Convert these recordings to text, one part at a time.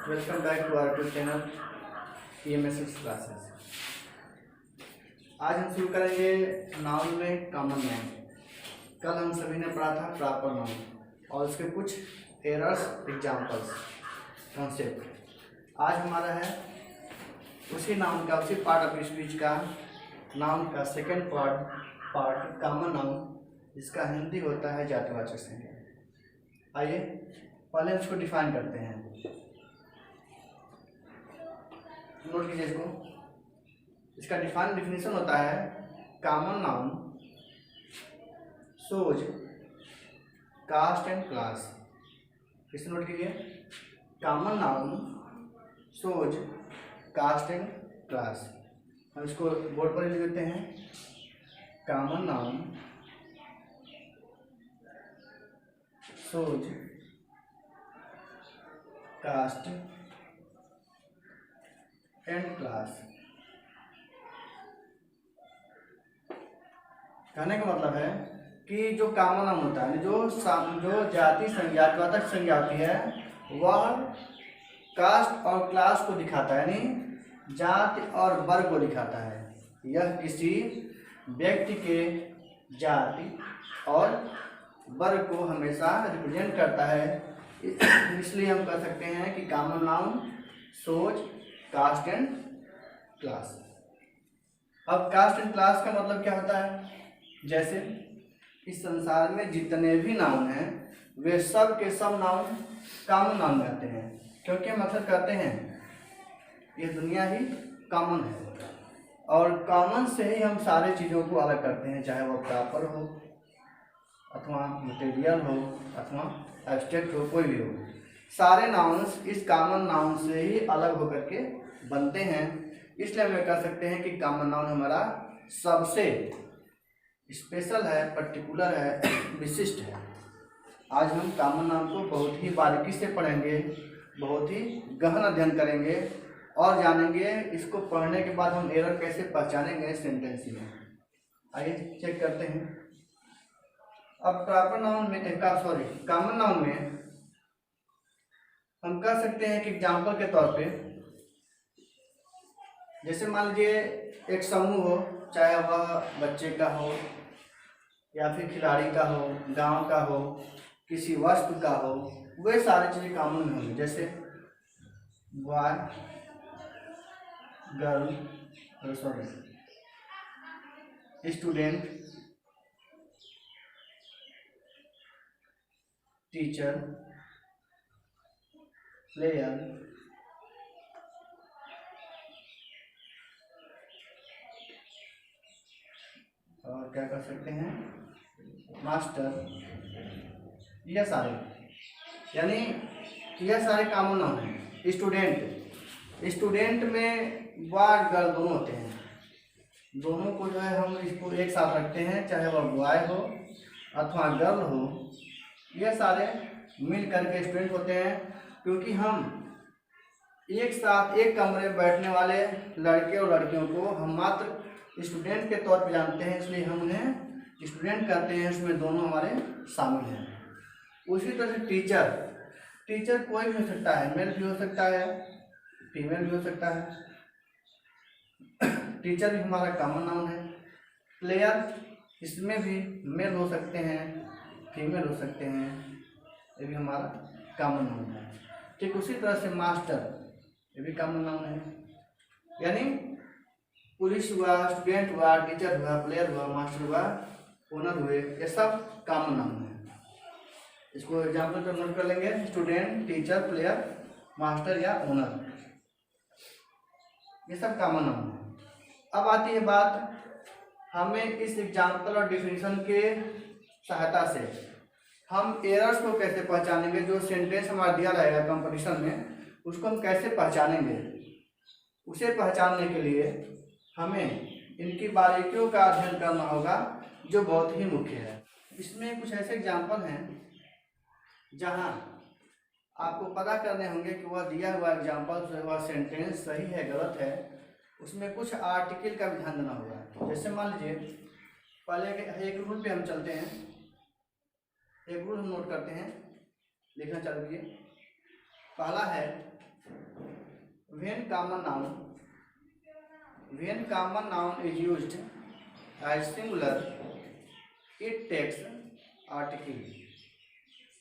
Welcome back to our YouTube channel EMS classes. आज हम शुरू करेंगे नाउन में कॉमन नाउन। कल हम सभी ने पढ़ा था प्रॉपर नाउन और उसके कुछ एरर्स, एग्जांपल्स, कॉन्सेप्ट। आज हमारा है उसी नाउन का, उसी पार्ट ऑफ स्पीच का, नाउन का सेकेंड पार्ट कॉमन नाउन, जिसका हिंदी होता है जातिवाचक संज्ञा। आइए पहले उसको डिफाइन करते हैं। नोट कीजिए इसको। इसका डिफिनेशन होता है common noun shows caste and class. इसे नोट कीजिए, common noun shows caste and class. हम इसको बोर्ड पर लिख देते हैं। Common noun shows caste and class. कहने का मतलब है कि जो कॉमन नाउन होता है, जो जाति संज्ञा, जातिवाचक संज्ञा होती है, वह कास्ट और क्लास को दिखाता है, यानी जाति और वर्ग को दिखाता है। यह किसी व्यक्ति के जाति और वर्ग को हमेशा रिप्रेजेंट करता है। इसलिए हम कह सकते हैं कि common noun shows caste and class. अब कास्ट एंड क्लास का मतलब क्या होता है? जैसे इस संसार में जितने भी नाउन हैं वे सब के सब नाउन कॉमन नाउन कहते हैं, क्योंकि हम अक्सर कहते हैं ये दुनिया ही कॉमन है और कॉमन से ही हम सारी चीज़ों को अलग करते हैं, चाहे वो प्रॉपर हो अथवा मटेरियल हो अथवा एब्स्ट्रैक्ट हो, कोई भी हो। सारे नाउन्स इस कॉमन नाउन से ही अलग होकर के बनते हैं। इसलिए हम कह सकते हैं कि कॉमन नाउन हमारा सबसे स्पेशल है, पर्टिकुलर है, विशिष्ट है। आज हम कॉमन नाउन को बहुत ही बारीकी से पढ़ेंगे, बहुत ही गहन अध्ययन करेंगे और जानेंगे इसको पढ़ने के बाद हम एरर कैसे पहचानेंगे सेंटेंस में। आइए चेक करते हैं। अब प्रॉपर नाउन में कॉमन नाउन में हम कह सकते हैं कि एग्जाम्पल के तौर पे, जैसे मान लीजिए एक समूह हो, चाहे वह बच्चे का हो या फिर खिलाड़ी का हो, गांव का हो, किसी वस्तु का हो, वे सारी चीज़ें कॉमन में होंगी। जैसे boy, girl, student, teacher, player, और क्या कर सकते हैं, मास्टर। यह सारे, यानी यह सारे कॉमन नाउन हैं। स्टूडेंट में बॉय गर्ल दोनों होते हैं, दोनों को जो है हम इसको एक साथ रखते हैं, चाहे वह बॉय हो अथवा गर्ल हो। यह सारे मिल करके स्टूडेंट होते हैं, क्योंकि हम एक साथ एक कमरे में बैठने वाले लड़के और लड़कियों को हम मात्र स्टूडेंट के तौर पर जानते हैं, इसलिए हम उन्हें स्टूडेंट कहते हैं। इसमें दोनों हमारे शामिल हैं। उसी तरह से टीचर कोई भी हो सकता है, मेल भी हो सकता है, फीमेल भी हो सकता है। टीचर भी हमारा कॉमन नाउन है। प्लेयर, इसमें भी मेल हो सकते हैं, फीमेल हो सकते हैं, ये भी हमारा कॉमन नाउन है। ठीक उसी तरह से मास्टर, ये भी कॉमन नाउन है। यानी पुलिस हुआ, स्टूडेंट हुआ, टीचर हुआ, प्लेयर हुआ, मास्टर हुआ, ओनर हुए, ये सब कॉमन नाउन है। इसको एग्जाम्पल पर नोट कर लेंगे। स्टूडेंट, टीचर, प्लेयर, मास्टर या ओनर, ये सब कॉमन नाउन है। अब आती है बात, हमें इस एग्जाम्पल और डिफिनीशन के सहायता से हम एरर्स को कैसे पहचानेंगे। जो सेंटेंस हमारा दिया रहेगा कंपटीशन में, उसको हम कैसे पहचानेंगे। उसे पहचानने के लिए हमें इनकी बारीकियों का अध्ययन करना होगा, जो बहुत ही मुख्य है। इसमें कुछ ऐसे एग्जाम्पल हैं जहां आपको पता करने होंगे कि वह दिया हुआ एग्जाम्पल, वह सेंटेंस सही है गलत है। उसमें कुछ आर्टिकल का भी ध्यान देना होगा। जैसे मान लीजिए, पहले एक रूल पे हम चलते हैं, एक रूल हम नोट करते हैं, लिखना चालू कीजिए। पहला है when common noun is used as singular, it takes article.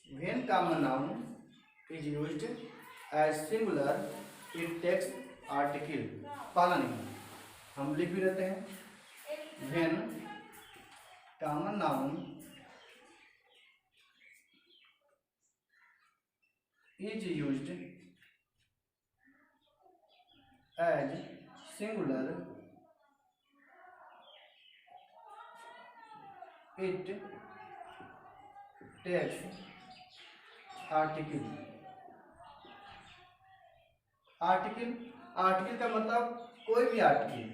When common noun is used as singular, it takes article. पहला नहीं हम लिख भी रहते हैं, when common noun is used as singular, it takes article. Article का मतलब कोई भी आर्टिकल,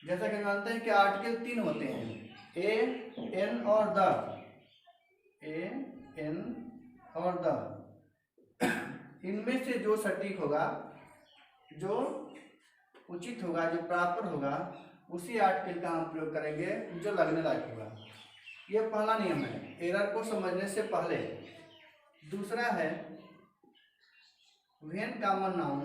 जैसा कि जानते हैं कि आर्टिकल 3 होते हैं, ए, एन और द। ए, एन और द, इनमें से जो सटीक होगा, जो उचित होगा, जो प्रॉपर होगा, उसी आर्टिकल का हम प्रयोग करेंगे जो लगने लायक होगा। यह पहला नियम है एरर को समझने से पहले। दूसरा है when common noun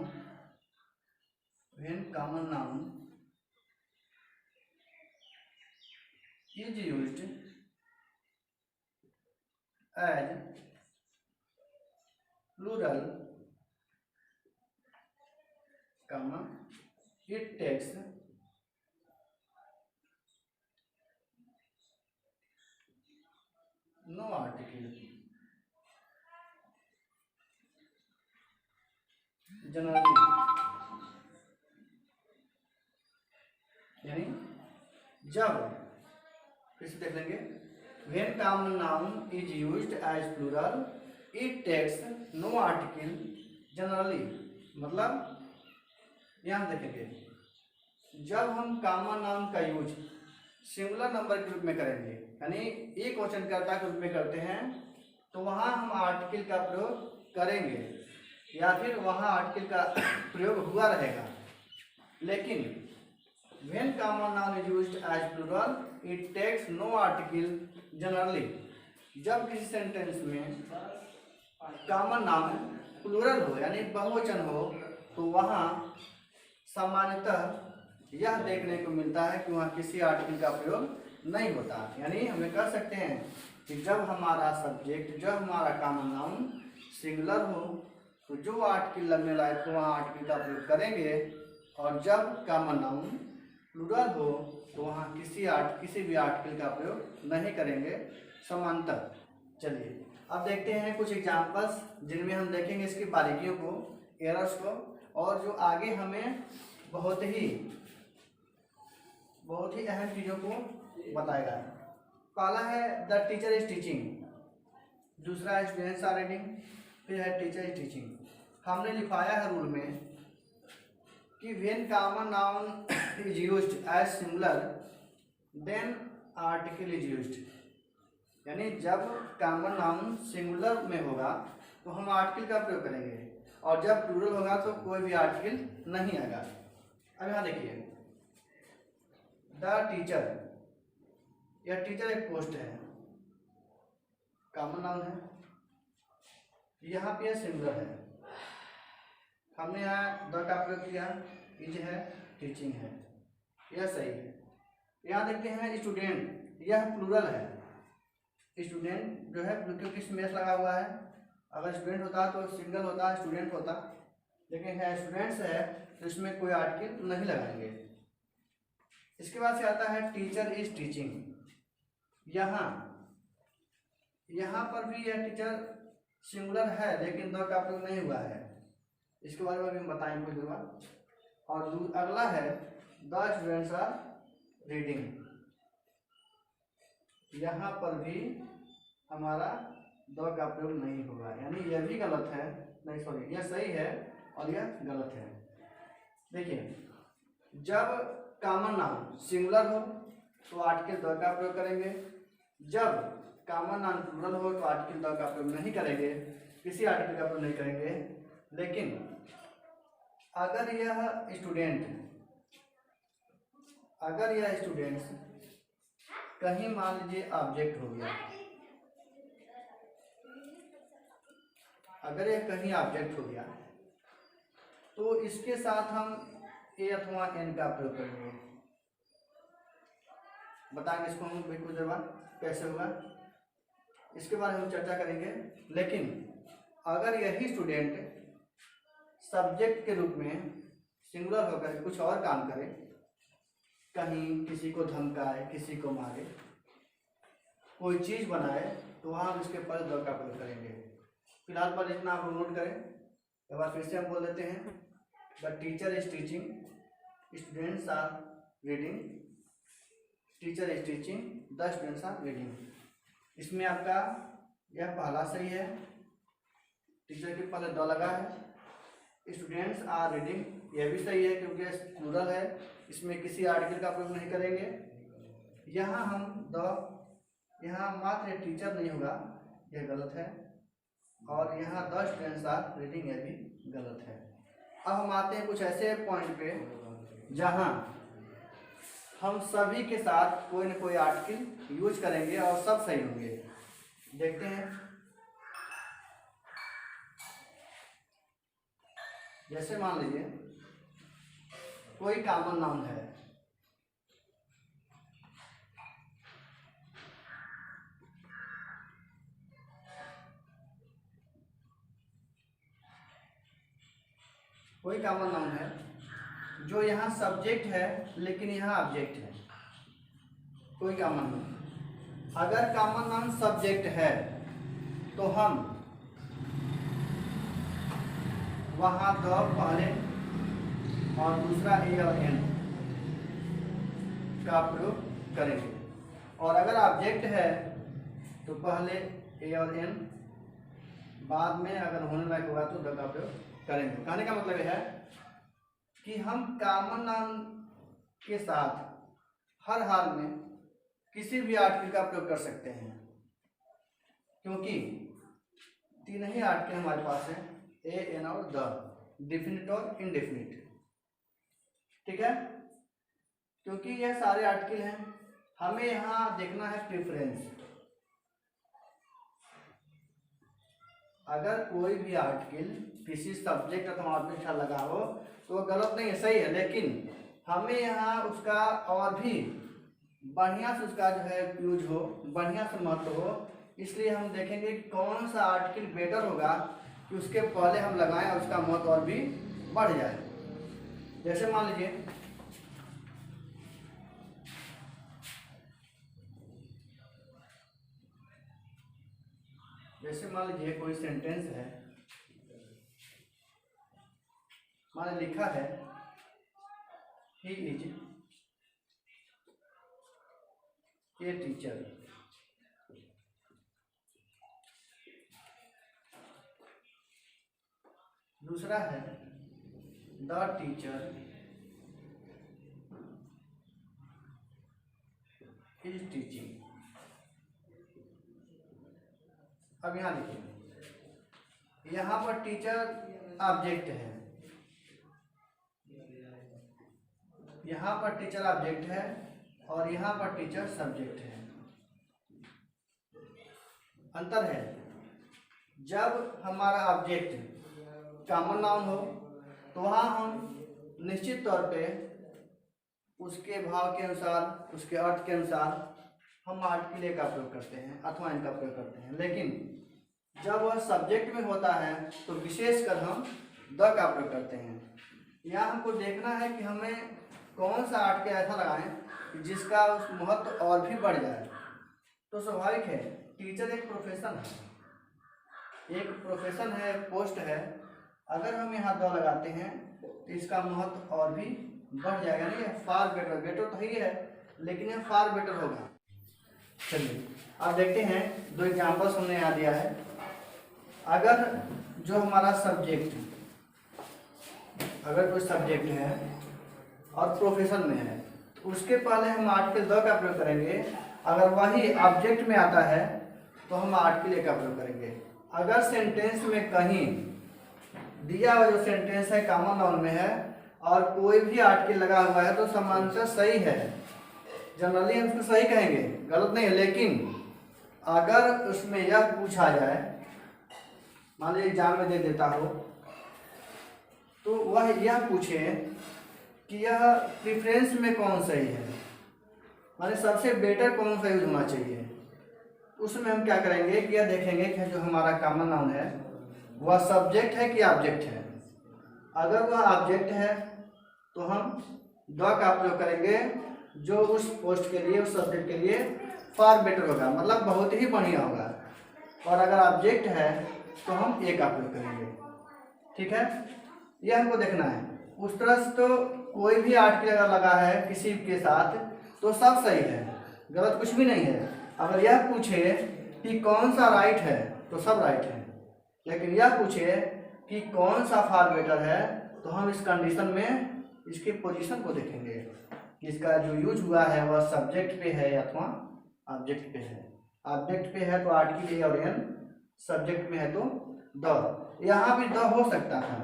is used as plural, it takes no article. Generally यानी जब, फिर से देख लेंगे, when common noun is used as plural, it takes no article generally। मतलब यहाँ देखेंगे, जब हम कॉमन नाउन का यूज सिंगुलर नंबर के रूप में करेंगे, यानी एक वचनकर्ता के रूप में करते हैं, तो वहाँ हम आर्टिकल का प्रयोग करेंगे या फिर वहाँ आर्टिकल का प्रयोग हुआ रहेगा। लेकिन when common noun is used as plural, it takes no article generally। जब किसी सेंटेंस में कॉमन नाउन प्लूरल हो यानी बहुवचन हो, तो वहाँ सामान्यतः यह देखने को मिलता है कि वहाँ किसी आर्टिकल का प्रयोग नहीं होता। यानी हमें कह सकते हैं कि जब हमारा सब्जेक्ट, जब हमारा कॉमन नाउन सिंगुलर हो, तो जो आर्टिकल लगने लायक हो वहाँ आर्टिकल का प्रयोग करेंगे, और जब कॉमन नाउन प्लूरल हो तो वहाँ किसी भी आर्टिकल का प्रयोग नहीं करेंगे समांतर। चलिए अब देखते हैं कुछ एग्जाम्पल्स जिनमें हम देखेंगे इसकी बारीकियों को, एरर्स को, और जो आगे हमें बहुत ही अहम चीज़ों को बताएगा। पहला है द टीचर इज टीचिंग, दूसरा है स्टूडेंट्स आर रीडिंग, फिर है टीचर इज टीचिंग। हमने लिखवाया है रूल में कि when common noun is used as singular then article is used, यानी जब कॉमन नाउन सिंगुलर में होगा तो हम आर्टिकल का प्रयोग करेंगे, और जब प्लूरल होगा तो कोई भी आर्टिकल नहीं आएगा। अब यहाँ देखिए, द टीचर, यह टीचर एक पोस्ट है, कॉमन नाउन है, यहाँ पे सिंगुलर है, हमने यहाँ द का प्रयोग किया, इज है, टीचिंग है, यह सही है। यहाँ देखते हैं स्टूडेंट, यह प्लूरल है, स्टूडेंट जो है क्योंकि स्मेस लगा हुआ है, अगर स्टूडेंट होता तो सिंगल होता, स्टूडेंट होता, लेकिन है स्टूडेंट्स है तो इसमें कोई आर्टिकल नहीं लगाएंगे। इसके बाद से आता है टीचर इज टीचिंग, यहाँ पर भी यह टीचर सिंगुलर है लेकिन द का प्रयोग नहीं हुआ है, इसके बारे में भी हम बताएंगे कुछ देर बाद। और अगला है द स्टूडेंट्स आर रीडिंग, यहाँ पर भी हमारा द का प्रयोग नहीं होगा, यानी यह भी गलत है, नहीं सॉरी यह सही है और यह गलत है। देखिए, जब कॉमन नाउन सिंगुलर हो तो आर्टिकल द का प्रयोग करेंगे, जब कॉमन नाउन प्लूरल हो तो आर्टिकल द का प्रयोग नहीं करेंगे, किसी आर्टिकल का प्रयोग नहीं करेंगे। लेकिन अगर यह स्टूडेंट्स कहीं मान लीजिए ऑब्जेक्ट हो गया, अगर यह कहीं ऑब्जेक्ट हो गया तो इसके साथ हम ए अथवा एन का प्रयोग करेंगे। बताएंगे इसको हम कुछ देर बाद कैसे होगा, इसके बारे में हम चर्चा करेंगे। लेकिन अगर यही स्टूडेंट सब्जेक्ट के रूप में सिंगुलर होकर कुछ और काम करे, कहीं किसी को धमकाए, किसी को मारे, कोई चीज़ बनाए, तो वहाँ हम इसके पर द का प्रयोग करेंगे। फिलहाल पर इतना आप नोट करें। एक बार फिर से हम बोल देते हैं, the teacher is teaching, students are reading, teacher is teaching, the students are reading. इसमें आपका यह पहला सही है, टीचर के पहले द लगा है। स्टूडेंट्स आर रीडिंग यह भी सही है क्योंकि प्लूरल है, इसमें किसी आर्टिकल का प्रयोग नहीं करेंगे। यहाँ हम यहाँ मात्र टीचर नहीं होगा, यह गलत है। और यहाँ द स्टूडेंट्स आर रीडिंग यह भी गलत है। अब हम आते हैं कुछ ऐसे पॉइंट पे जहाँ हम सभी के साथ कोई न कोई आर्टिकल यूज करेंगे और सब सही होंगे। देखते हैं, जैसे मान लीजिए कोई कॉमन नाउन है, कोई कॉमन नाउन है जो यहाँ सब्जेक्ट है लेकिन यहाँ ऑब्जेक्ट है। कोई कॉमन नाउन, अगर कॉमन नाउन सब्जेक्ट है तो हम वहाँ द पहले और दूसरा ए और एन का प्रयोग करेंगे, और अगर ऑब्जेक्ट है तो पहले ए और एन, बाद में अगर होने लायक होगा तो द का प्रयोग करेंगे। कहने का मतलब यह है कि हम कॉमन नाउन के साथ हर हाल में किसी भी आर्टिकल का प्रयोग कर सकते हैं, क्योंकि तीन ही आर्टिकल हमारे पास है, ए एन और द, डिफिनिट और इनडेफिनिट। ठीक है, क्योंकि यह सारे आर्टिकल हैं। हमें यहाँ देखना है प्रेफरेंस। अगर कोई भी आर्टिकल किसी सब्जेक्ट अथवा ऑब्जेक्ट का लगा हो तो गलत नहीं है, सही है, लेकिन हमें यहाँ उसका और भी बढ़िया से उसका जो है यूज हो, बढ़िया से महत्व हो। इसलिए हम देखेंगे कि कौन सा आर्टिकल बेटर होगा कि उसके पहले हम लगाएं और उसका महत्व और भी बढ़ जाए। जैसे मान लीजिए कोई सेंटेंस है, माने लिखा है ही इज ए टीचर। दूसरा है द टीचर इज टीचिंग। अब यहाँ देखिए, यहाँ पर टीचर ऑब्जेक्ट है, यहाँ पर टीचर ऑब्जेक्ट है और यहाँ पर टीचर सब्जेक्ट है। अंतर है, जब हमारा ऑब्जेक्ट कॉमन नाउन हो तो वहाँ हम निश्चित तौर पे उसके भाव के अनुसार, उसके अर्थ के अनुसार हम आर्टिकल ए का प्रयोग करते हैं अथवा इनका प्रयोग करते हैं। लेकिन जब वह सब्जेक्ट में होता है तो विशेषकर हम द का प्रयोग करते हैं। यहाँ हमको देखना है कि हमें कौन सा आर्टिकल ऐसा लगाएं जिसका उस महत्व और भी बढ़ जाए। तो स्वाभाविक है, टीचर एक प्रोफेशन है, एक पोस्ट है। अगर हम यहाँ द लगाते हैं तो इसका महत्व और भी बढ़ जाएगा। नहीं, फार बेटर तो ही है, लेकिन यह फार बेटर होगा। चलिए आप देखते हैं, दो एग्जाम्पल्स हमने यहाँ दिया है। अगर जो हमारा सब्जेक्ट, अगर कोई सब्जेक्ट है और प्रोफेशन में है तो उसके पहले हम आर्टिकल द का प्रयोग करेंगे। अगर वही ऑब्जेक्ट में आता है तो हम आर्टिकल ए का प्रयोग करेंगे। अगर सेंटेंस में कहीं दिया हुआ जो सेंटेंस है कॉमन नाउन में है और कोई भी आर्टिकल लगा हुआ है तो समानांतर सही है, जनरली हम उसको सही कहेंगे, गलत नहीं है। लेकिन अगर उसमें यह पूछा जाए, मान लीजिए एग्जाम में दे देता हो, तो वह यह पूछे कि यह प्रेफरेंस में कौन सही है, माने सबसे बेटर कौन सा यूज होना चाहिए, उसमें हम क्या करेंगे कि यह देखेंगे कि जो हमारा कॉमन नाउन है वह सब्जेक्ट है कि ऑब्जेक्ट है। अगर वह ऑब्जेक्ट है तो हम द का प्रयोग करेंगे, जो उस पोस्ट के लिए, उस सब्जेक्ट के लिए फार बेटर होगा, मतलब बहुत ही बढ़िया होगा। और अगर ऑब्जेक्ट है तो हम ए का प्रयोग करेंगे। ठीक है, यह हमको देखना है। उस तरह से तो कोई भी आर्टिकल अगर लगा है किसी के साथ तो सब सही है, गलत कुछ भी नहीं है। अगर यह पूछे कि कौन सा राइट है तो सब राइट है, लेकिन यह पूछे कि कौन सा फार बेटर है तो हम इस कंडीशन में इसकी पोजीशन को देखेंगे कि इसका जो यूज हुआ है वह सब्जेक्ट पे है अथवा ऑब्जेक्ट पे है। ऑब्जेक्ट पे है तो आर्टिकल ए और एन, सब्जेक्ट में है तो द। यहाँ भी द हो सकता था,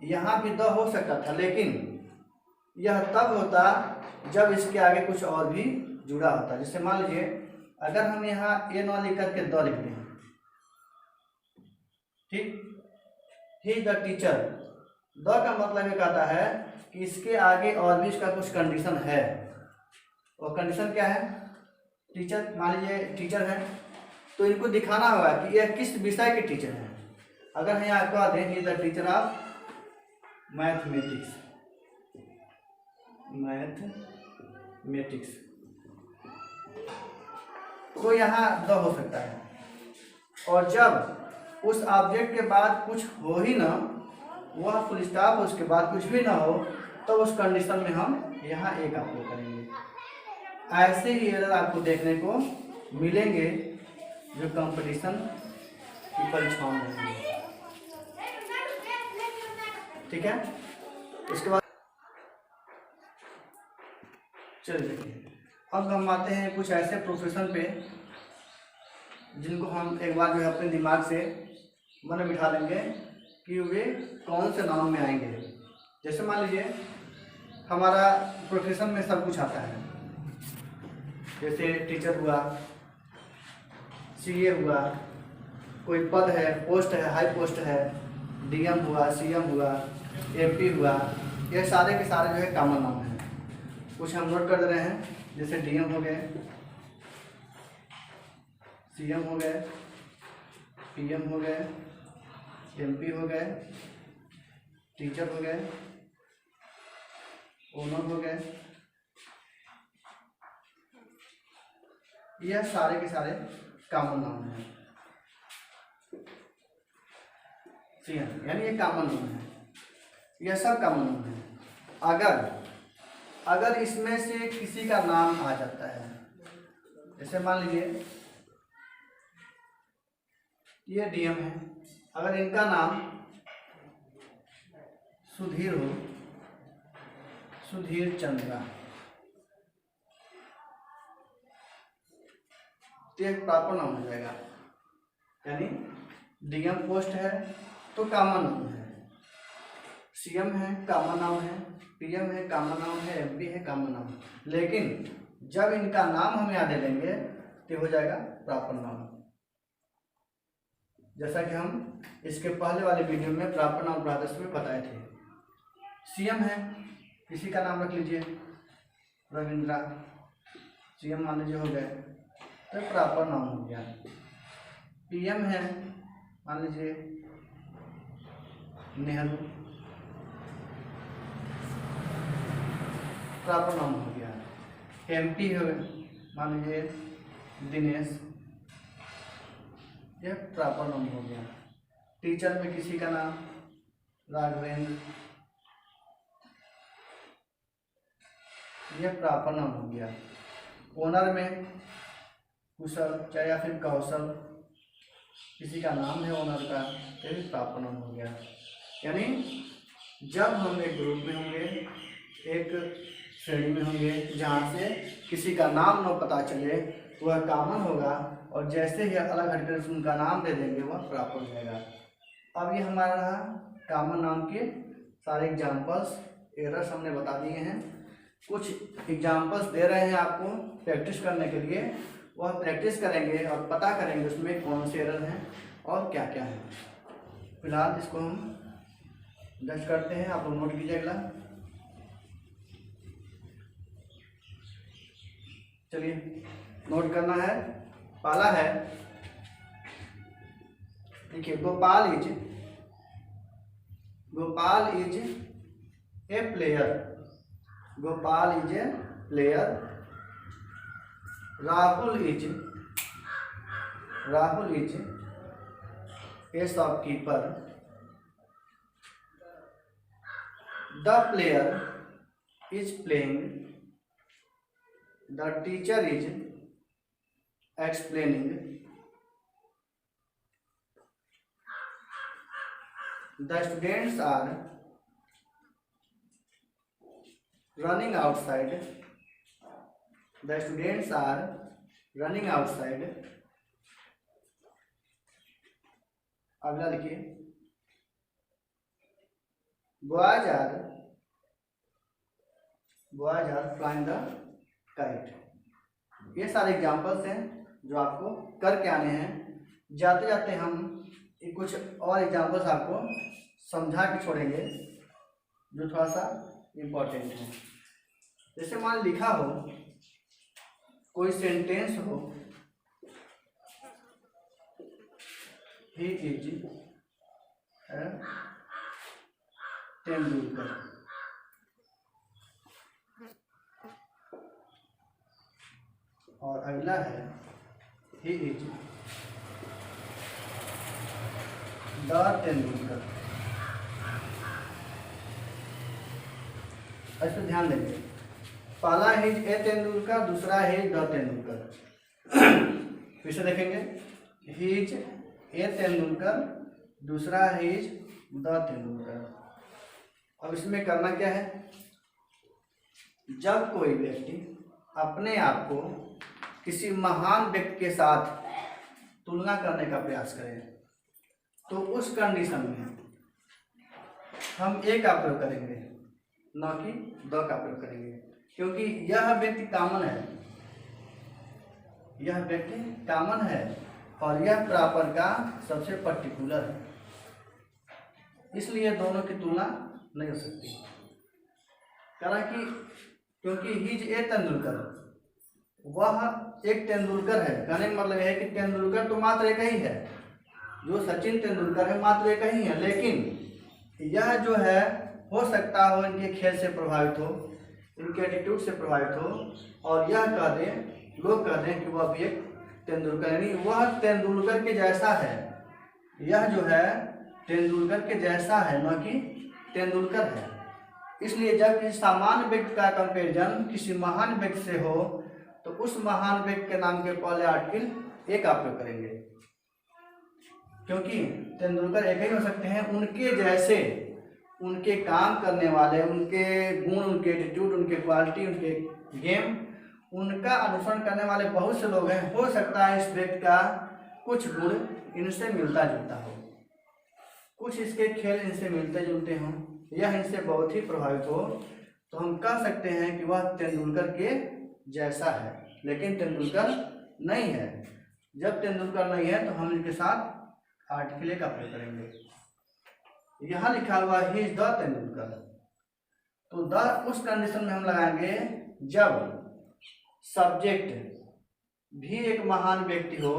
यहाँ भी द हो सकता था, लेकिन यह तब होता जब इसके आगे कुछ और भी जुड़ा होता। जैसे मान लीजिए अगर हम यहाँ ए न लिख करके द लिख दें, ठीक, he is the teacher, the का मतलब ये कहता है कि इसके आगे और भी इसका कुछ कंडीशन है। और कंडीशन क्या है? टीचर, मान लीजिए टीचर है तो इनको दिखाना होगा कि यह किस विषय के टीचर हैं। अगर हम यहाँ कह दें ही द टीचर ऑफ मैथमेटिक्स, तो यहाँ द हो सकता है। और जब उस ऑब्जेक्ट के बाद कुछ हो ही ना, वह फुल स्टॉप, उसके बाद कुछ भी ना हो, तो उस कंडीशन में हम यहाँ एक अप्लाई करेंगे। ऐसे ही एरर आपको देखने को मिलेंगे जो कंपटीशन की परीक्षाओं में होंगे। ठीक है, इसके बाद चलिए देखिए, अब हम आते हैं कुछ ऐसे प्रोफेशन पे जिनको हम एक बार जो है अपने दिमाग से मन में बिठा लेंगे कि वे कौन से नाम में आएंगे। जैसे मान लीजिए हमारा प्रोफेशन में सब कुछ आता है, जैसे टीचर हुआ, सीए हुआ, कोई पद है, पोस्ट है, हाई पोस्ट है, डीएम हुआ, सीएम हुआ, एमपी हुआ, ये सारे के सारे जो है कॉमन नाम है। कुछ हम नोट कर दे रहे हैं, जैसे डीएम हो गए, सीएम हो गए, पीएम हो गए, एमपी हो गए, टीचर हो गए, ओनर हो गए, यह सारे के सारे कॉमन नाउन हैं। सीएम यानी ये कॉमन नाउन है, यह सब कॉमन नाउन है। अगर इसमें से किसी का नाम आ जाता है, जैसे मान लीजिए ये डीएम है, अगर इनका नाम सुधीर हो, सुधीर चंद्रा, तो एक प्रॉपर नाम हो जाएगा। यानी डीएम पोस्ट है तो कॉमन नाउन है, सीएम है कॉमन नाउन है, पीएम है कॉमन नाउन है, एमपी है कॉमन नाउन। लेकिन जब इनका नाम हम याद लेंगे तो हो जाएगा प्रॉपर नाउन। जैसा कि हम इसके पहले वाले वीडियो में प्रॉपर नाउन ब्रादर्स में बताए थे। सीएम है, किसी का नाम रख लीजिए रविंद्रा, सीएम मान लीजिए हो गए तो प्रॉपर नाउन हो गया। पीएम है मान लीजिए नेहरू, प्रॉपर नाउन हो गया। एमपी हो मान लीजिए दिनेश, यह प्रॉपर नाउन हो गया। टीचर में किसी का नाम राघवेंद्र, यह प्रॉपर नाउन हो गया। ओनर में कुशल चाहे या फिर कौशल, किसी का नाम है ओनर का, तो भी प्रॉपर नाउन हो गया। यानी जब हम एक ग्रुप में होंगे, एक श्रेणी में होंगे जहाँ से किसी का नाम न पता चले, वह कॉमन होगा, और जैसे ही अलग हटकर उनका नाम दे देंगे वह प्रॉपर हो जाएगा। अब ये हमारा रहा कॉमन नाउन के सारे एग्जाम्पल्स, एरर्स हमने बता दिए हैं। कुछ एग्जाम्पल्स दे रहे हैं आपको प्रैक्टिस करने के लिए, वह प्रैक्टिस करेंगे और पता करेंगे उसमें कौन से एरर हैं और क्या क्या है। फिलहाल इसको हम जस्ट करते हैं, आप लोग नोट कीजिए अगला। चलिए नोट करना है। पहला है, देखिए, Gopal is a player. Gopal is a player. Rahul is a shopkeeper. The player is playing. The teacher is explaining. The students are running outside. The students are running outside. अगला लिखिए, boys are flying the kite. ये सारे examples हैं जो आपको करके आने हैं। जाते जाते हम कुछ और एग्जाम्पल्स आपको समझा के छोड़ेंगे जो थोड़ा सा इम्पोर्टेंट है। जैसे मान लिखा हो, कोई सेंटेंस हो, ही इज तेंदुलकर। और अगला है, ही इज द तेंदुलकर। इस पर ध्यान देंगे। पहला है ए तेंदुलकर, दूसरा है द तेंदुलकर। फिर से देखेंगे, ही इज ए तेंदुलकर, दूसरा है द तेंदुलकर। अब इसमें करना क्या है, जब कोई व्यक्ति अपने आप को किसी महान व्यक्ति के साथ तुलना करने का प्रयास करे तो उस कंडीशन में हम ए का प्रयोग करेंगे, न कि द का प्रयोग करेंगे, क्योंकि यह व्यक्ति कॉमन है, और यह प्रॉपर का सबसे पर्टिकुलर है, इसलिए दोनों की तुलना नहीं हो सकती। हालांकि क्योंकि हिज ए तेंदुलकर, वह एक तेंदुलकर है, कहने का मतलब है कि तेंदुलकर तो मात्र एक ही है, जो सचिन तेंदुलकर है मात्र एक ही है, लेकिन यह जो है हो सकता हो इनके खेल से प्रभावित हो, इनके एटीट्यूड से प्रभावित हो, और यह कह दें, लोग कह दें कि वह भी एक तेंदुलकर, यानी वह तेंदुलकर के जैसा है, यह जो है तेंदुलकर के जैसा है, न कि तेंदुलकर है। इसलिए जब किसी सामान्य व्यक्ति का कंपेरिजन किसी महान व्यक्ति से हो तो उस महान व्यक्ति के नाम के पहले आर्टिकल एक आप करेंगे, क्योंकि तेंदुलकर एक ही हो सकते हैं, उनके जैसे, उनके काम करने वाले, उनके गुण, उनके एटीट्यूड, उनके क्वालिटी, उनके गेम, उनका अनुसरण करने वाले बहुत से लोग हैं। हो सकता है इस व्यक्ति का कुछ गुण इनसे मिलता जुलता हो, कुछ इसके खेल इनसे मिलते जुलते हों, यह इनसे बहुत ही प्रभावित हो, तो हम कह सकते हैं कि वह तेंदुलकर के जैसा है, लेकिन तेंदुलकर नहीं है। जब तेंदुलकर नहीं है तो हम इनके साथ आर्टिकल का प्रयोग करेंगे। यहाँ लिखा हुआ ही इज द तेंदुलकर, तो द उस कंडीशन में हम लगाएंगे जब सब्जेक्ट भी एक महान व्यक्ति हो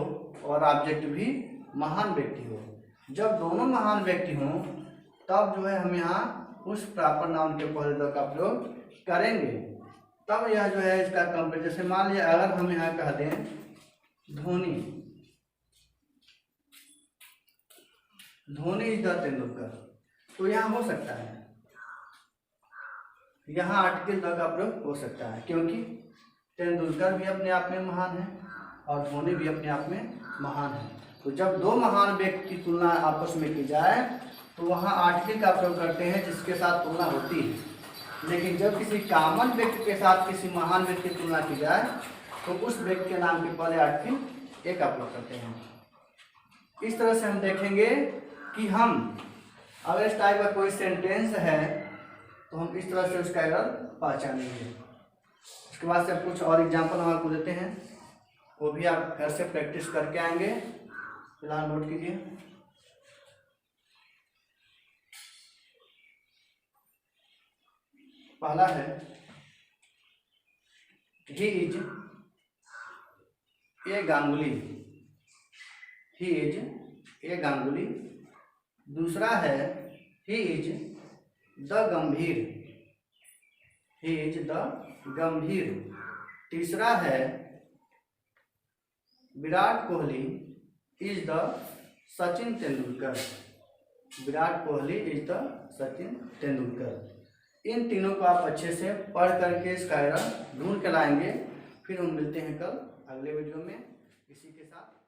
और ऑब्जेक्ट भी महान व्यक्ति हो। जब दोनों महान व्यक्ति हों तब जो है हम यहाँ उस प्रॉपर नाउन के पहले द का प्रयोग करेंगे, तब यह जो है इसका कंपेयर। जैसे मान लिया अगर हम यहाँ कह दें धोनी, धोनी इज द तेंदुलकर, तो यहाँ हो सकता है, यहाँ आर्टिकल द का प्रयोग हो सकता है, क्योंकि तेंदुलकर भी अपने आप में महान है और धोनी भी अपने आप में महान है। तो जब दो महान व्यक्ति की तुलना आपस में की जाए तो वहाँ आर्टिकल का प्रयोग करते हैं जिसके साथ तुलना होती है। लेकिन जब किसी कॉमन व्यक्ति के साथ किसी महान व्यक्ति की तुलना की जाए तो उस व्यक्ति के नाम के पहले आर्टिकल एक का प्रयोग करते हैं। इस तरह से हम देखेंगे कि हम अगर इस टाइप का कोई सेंटेंस है तो हम इस तरह से उसका एरर पहचानेंगे। उसके बाद से कुछ और एग्जाम्पल हम आपको देते हैं, वो भी आप घर से प्रैक्टिस करके आएंगे। फिलहाल नोट कीजिए। पहला है he is a Ganguly, he is a Ganguly. दूसरा है ही इज द गंभीर, ही इज द गंभीर। तीसरा है Virat Kohli is the Sachin Tendulkar, Virat Kohli is the Sachin Tendulkar. इन तीनों को आप अच्छे से पढ़ करके इसका ढूंढ के लाएंगे। फिर हम मिलते हैं कल अगले वीडियो में इसी के साथ।